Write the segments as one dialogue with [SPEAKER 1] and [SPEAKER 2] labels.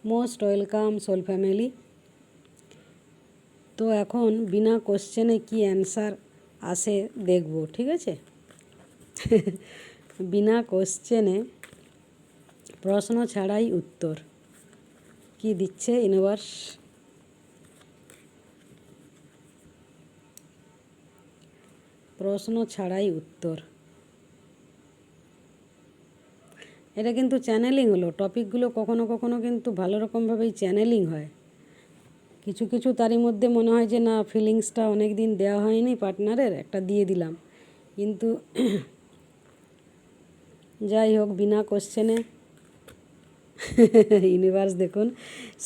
[SPEAKER 1] Most welcome soul family. তো এখন বিনা কোশ্চেনে কি অ্যান্সার আসে দেখব, ঠিক আছে? বিনা কোশ্চেনে প্রশ্ন ছাড়াই উত্তর কি দিচ্ছে ইউনিভার্স। প্রশ্ন ছাড়াই উত্তর, এটা কিন্তু চ্যানেলিং হলো। টপিকগুলো কখনো কখনো কিন্তু ভালো রকমভাবেই চ্যানেলিং হয়। কিছু কিছু তারই মধ্যে মনে হয় যে না, ফিলিংসটা অনেক দিন দেওয়া হয়নি পার্টনারের, একটা দিয়ে দিলাম। কিন্তু যাই হোক, বিনা কোশ্চেনে ইউনিভার্স দেখুন,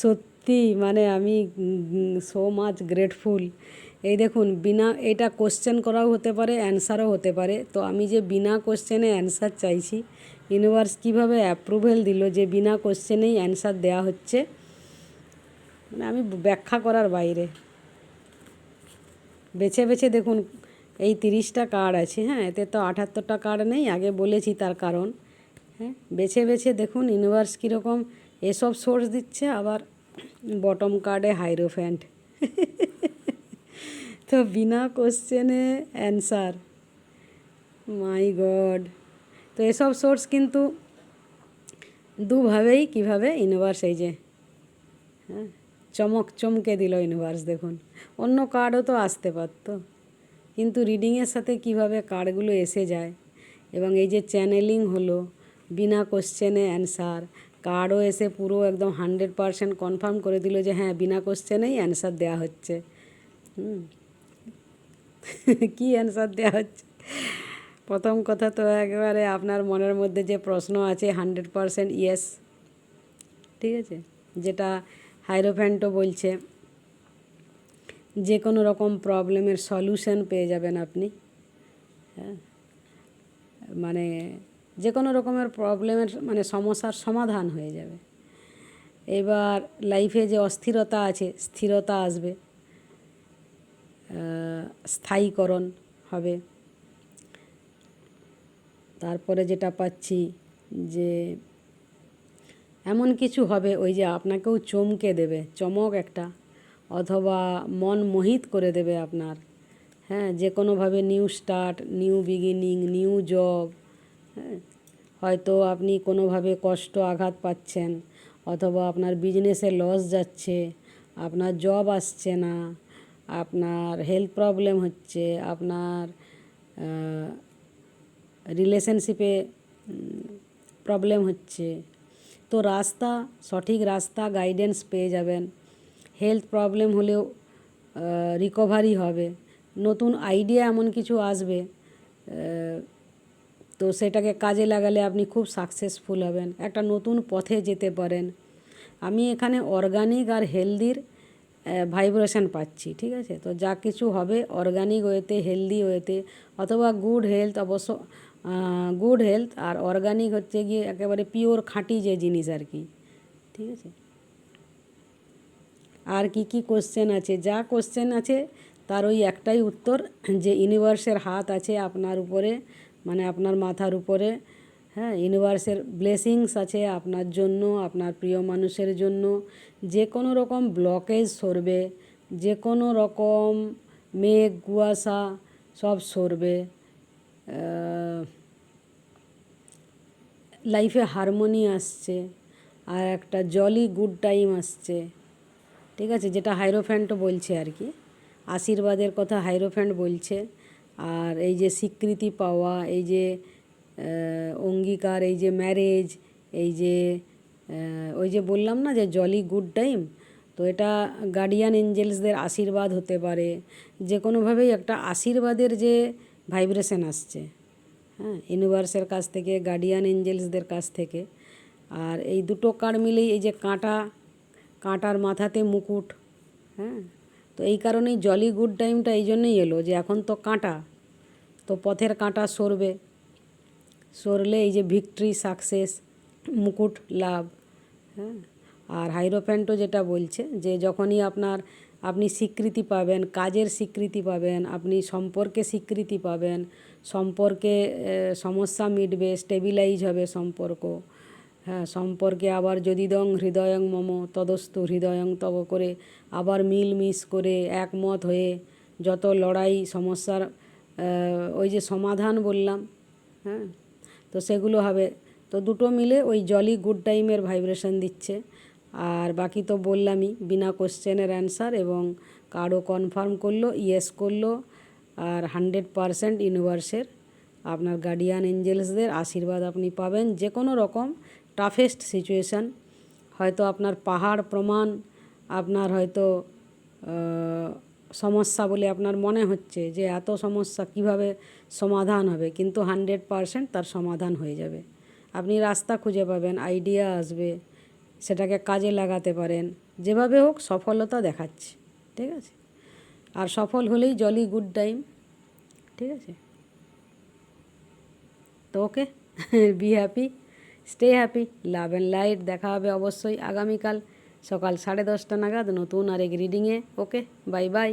[SPEAKER 1] সত্যি মানে আমি সো মাচ গ্রেটফুল। এই দেখুন, বিনা এটা কোশ্চেন করাও হতে পারে, অ্যান্সারও হতে পারে। তো আমি যে বিনা কোশ্চেনে অ্যান্সার চাইছি, ইউনিভার্স কীভাবে অ্যাপ্রুভেল দিল যে বিনা কোশ্চেনেই অ্যান্সার দেওয়া হচ্ছে, মানে আমি ব্যাখ্যা করার বাইরে। বেছে বেছে দেখুন, এই 30টা কার্ড আছে, হ্যাঁ, এতে তো 78টা কার্ড নেই, আগে বলেছি তার কারণ। হ্যাঁ, বেছে বেছে দেখুন ইউনিভার্স কীরকম এসব সোর্স দিচ্ছে। আবার বটম কার্ডে হাইরোফ্যান্ট। তো বিনা কোশ্চেনে অ্যান্সার, মাই গড। তো এসব সোর্স কিন্তু দুভাবেই কীভাবে ইউনিভার্স এই যে হ্যাঁ চমকে দিল ইউনিভার্স। দেখুন, অন্য কার্ডও তো আসতে পারতো, কিন্তু রিডিংয়ের সাথে কিভাবে কার্ডগুলো এসে যায়। এবং এই যে চ্যানেলিং হলো, বিনা কোশ্চেনে অ্যান্সার, কার্ডও এসে পুরো একদম 100% কনফার্ম করে দিল যে হ্যাঁ, বিনা কোশ্চেনেই অ্যান্সার দেওয়া হচ্ছে। কী অ্যান্সার দেওয়া হচ্ছে? প্রথম কথা তো একেবারে আপনার মনের মধ্যে যে প্রশ্ন আছে 100% ইয়েস, ঠিক আছে? যেটা হাইরোফ্যান্টও বলছে, যে কোনো রকম প্রবলেমের সলিউশন পেয়ে যাবেন আপনি। হ্যাঁ, মানে যে কোনো রকমের প্রবলেমের মানে সমস্যার সমাধান হয়ে যাবে। এবার লাইফে যে অস্থিরতা আছে, স্থিরতা আসবে, স্থায়ীকরণ হবে। তারপরে যেটা পাচ্ছি যে এমন কিছু হবে, ওই যে আপনাকেও চমকে দেবে, চমক একটা, অথবা মন মোহিত করে দেবে আপনার। হ্যাঁ, যে কোনোভাবে new start, new beginning, new job. হ্যাঁ, হয়তো আপনি কোনোভাবে কষ্ট আঘাত পাচ্ছেন, অথবা আপনার বিজনেসে লস যাচ্ছে, আপনার জব আসছে না, আপনার হেলথ প্রবলেম হচ্ছে, আপনার রিলেশনশিপে প্রবলেম হচ্ছে। তো রাস্তা, সঠিক রাস্তা গাইডেন্স পেয়ে যাবেন। হেলথ প্রবলেম হলেও রিকভারি হবে। নতুন আইডিয়া এমন কিছু আসবে, তো সেটাকে কাজে লাগালে আপনি খুব সাকসেসফুল হবেন, একটা নতুন পথে যেতে পারেন। আমি এখানে অর্গানিক আর হেলদির ভাইব্রেশন পাচ্ছি, ঠিক আছে? তো যা কিছু হবে অর্গানিক ওয়েতে, হেলদি ওয়েতে, অথবা গুড হেলথ। অবশ্য গুড হেলথ আর অর্গানিক হচ্ছে গিয়ে একেবারে পিওর খাঁটি যে জিনিস আর কি, ঠিক আছে? আর কি কি কোশ্চেন আছে? যা কোশ্চেন আছে তার ওই একটাই উত্তর, যে ইউনিভার্সের হাত আছে আপনার উপরে, মানে আপনার মাথার উপরে। হ্যাঁ, ইউনিভার্সের ব্লেসিংস আছে আপনার জন্য, আপনার প্রিয় মানুষের জন্য। যে কোনো রকম ব্লকেজ সরবে, যে কোনো রকম মেঘ কুয়াশা সব সরবে। লাইফে হারমোনি আসছে, আর একটা জলি গুড টাইম আসছে, ঠিক আছে? যেটা হাইরোফ্যান্টও বলছে আর কি, আশীর্বাদের কথা হাইরোফ্যান্ট বলছে। আর এই যে স্বীকৃতি পাওয়া, এই যে অঙ্গীকার, এই যে ম্যারেজ, এই যে ওই যে বললাম না যে জলি গুড টাইম, তো এটা গার্ডিয়ান এঞ্জেলসদের আশীর্বাদ হতে পারে। যে কোনোভাবেই একটা আশীর্বাদের যে ভাইব্রেশন আসছে, হ্যাঁ, ইউনিভার্সের কাছ থেকে, গার্ডিয়ান এঞ্জেলসদের কাছ থেকে। আর এই দুটো কার্ড মিলেই এই যে কাঁটার মাথাতে মুকুট। হ্যাঁ, তো এই কারণেই জলি গুড টাইমটা এই জন্যই এলো, যে এখন তো কাঁটা, তো পথের কাঁটা সরবে, সরলে এই যে ভিক্টরি, সাকসেস, মুকুট লাভ। হ্যাঁ, আর হাইরোফ্যান্টও যেটা বলছে যে যখনই আপনি স্বীকৃতি পাবেন, কাজের স্বীকৃতি পাবেন, আপনি সম্পর্কে স্বীকৃতি পাবেন, সম্পর্কে সমস্যা মিটবে, স্টেবিলাইজ হবে সম্পর্ক। হ্যাঁ, সম্পর্কে আবার যদিদং হৃদয়ং মম তদস্তু হৃদয়ং তব করে আবার মিল মিশ করে একমত হয়ে যত লড়াই সমস্যার ওই যে সমাধান বললাম, হ্যাঁ, তো সেগুলো হবে। তো দুটো মিলে ওই জলি গুড টাইমের ভাইব্রেশন দিচ্ছে। আর বাকি তো বললামই, বিনা কোশ্চেনের অ্যান্সার, এবং কার্ডও কনফার্ম করলো, ইয়েস করলো। আর 100% ইউনিভার্সের আপনার গার্ডিয়ান এঞ্জেলসদের আশীর্বাদ আপনি পাবেন। যে কোনো রকম টাফেস্ট সিচুয়েশান, হয়তো আপনার পাহাড় প্রমাণ, আপনার হয়তো সমস্যা বলে আপনার মনে হচ্ছে যে এত সমস্যা কিভাবে সমাধান হবে, কিন্তু 100% তার সমাধান হয়ে যাবে। আপনি রাস্তা খুঁজে পাবেন, আইডিয়া আসবে, সেটাকে কাজে লাগাতে পারেন, যেভাবে হোক সফলতা দেখাচ্ছে, ঠিক আছে। আর সফল হলেই জলি গুড টাইম, ঠিক আছে। তো okay, be happy, stay happy, love and light. দেখা হবে অবশ্যই আগামীকাল সকাল 10:30 নাগাদ নতুন আরেক রিডিংয়ে। ওকে, বাই বাই।